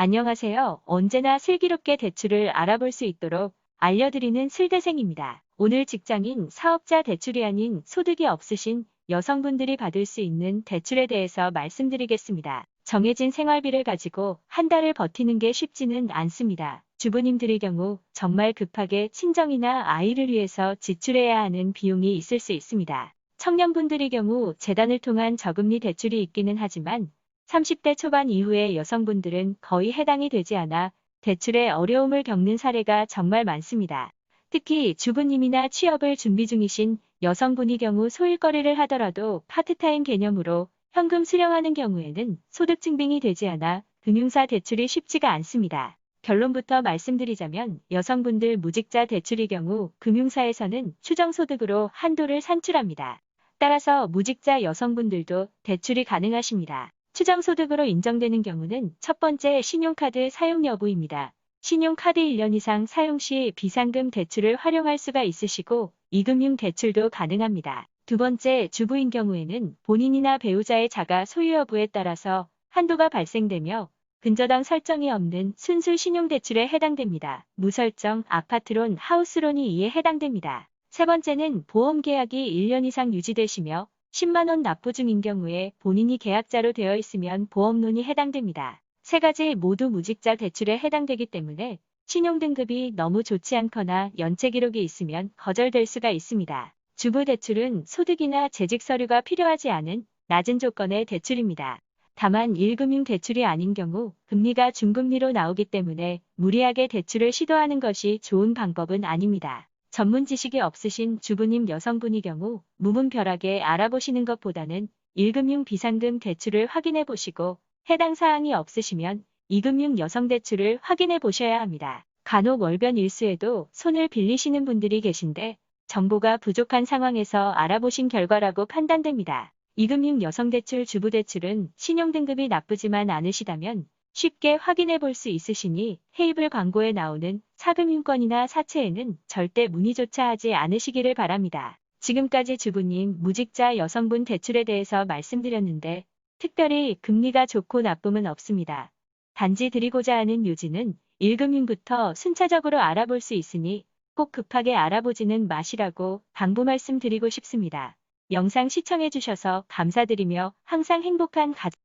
안녕하세요. 언제나 슬기롭게 대출을 알아볼 수 있도록 알려드리는 슬대생입니다. 오늘 직장인, 사업자 대출이 아닌 소득이 없으신 여성분들이 받을 수 있는 대출에 대해서 말씀드리겠습니다. 정해진 생활비를 가지고 한 달을 버티는 게 쉽지는 않습니다. 주부님들의 경우 정말 급하게 친정이나 아이를 위해서 지출해야 하는 비용이 있을 수 있습니다. 청년분들의 경우 재단을 통한 저금리 대출이 있기는 하지만 30대 초반 이후의 여성분들은 거의 해당이 되지 않아 대출에 어려움을 겪는 사례가 정말 많습니다. 특히 주부님이나 취업을 준비 중이신 여성분의 경우 소일거리를 하더라도 파트타임 개념으로 현금 수령하는 경우에는 소득 증빙이 되지 않아 금융사 대출이 쉽지가 않습니다. 결론부터 말씀드리자면 여성분들 무직자 대출의 경우 금융사에서는 추정소득으로 한도를 산출합니다. 따라서 무직자 여성분들도 대출이 가능하십니다. 추정소득으로 인정되는 경우는 첫 번째 신용카드 사용 여부입니다. 신용카드 1년 이상 사용 시 비상금 대출을 활용할 수가 있으시고 이금융 대출도 가능합니다. 두 번째 주부인 경우에는 본인이나 배우자의 자가 소유 여부에 따라서 한도가 발생되며 근저당 설정이 없는 순수 신용대출에 해당됩니다. 무설정 아파트론, 하우스론이 이에 해당됩니다. 세 번째는 보험계약이 1년 이상 유지되시며 10만 원 납부 중인 경우에 본인이 계약자로 되어 있으면 보험론이 해당됩니다. 세 가지 모두 무직자 대출에 해당되기 때문에 신용등급이 너무 좋지 않거나 연체 기록이 있으면 거절될 수가 있습니다. 주부 대출은 소득이나 재직 서류가 필요하지 않은 낮은 조건의 대출입니다. 다만 1금융 대출이 아닌 경우 금리가 중금리로 나오기 때문에 무리하게 대출을 시도하는 것이 좋은 방법은 아닙니다. 전문 지식이 없으신 주부님 여성분의 경우 무문별하게 알아보시는 것보다는 1금융 비상금 대출을 확인해 보시고 해당 사항이 없으시면 2금융 여성 대출을 확인해 보셔야 합니다. 간혹 월변 일수에도 손을 빌리시는 분들이 계신데 정보가 부족한 상황에서 알아보신 결과라고 판단됩니다. 2금융 여성 대출 주부 대출은 신용등급이 나쁘지만 않으시다면 쉽게 확인해 볼 수 있으시니 헤이블 광고에 나오는 4금융권이나 사채에는 절대 문의조차 하지 않으시기를 바랍니다. 지금까지 주부님 무직자 여성분 대출에 대해서 말씀드렸는데 특별히 금리가 좋고 나쁨은 없습니다. 단지 드리고자 하는 요지는 1금융부터 순차적으로 알아볼 수 있으니 꼭 급하게 알아보지는 마시라고 당부 말씀드리고 싶습니다. 영상 시청해주셔서 감사드리며 항상 행복한 가족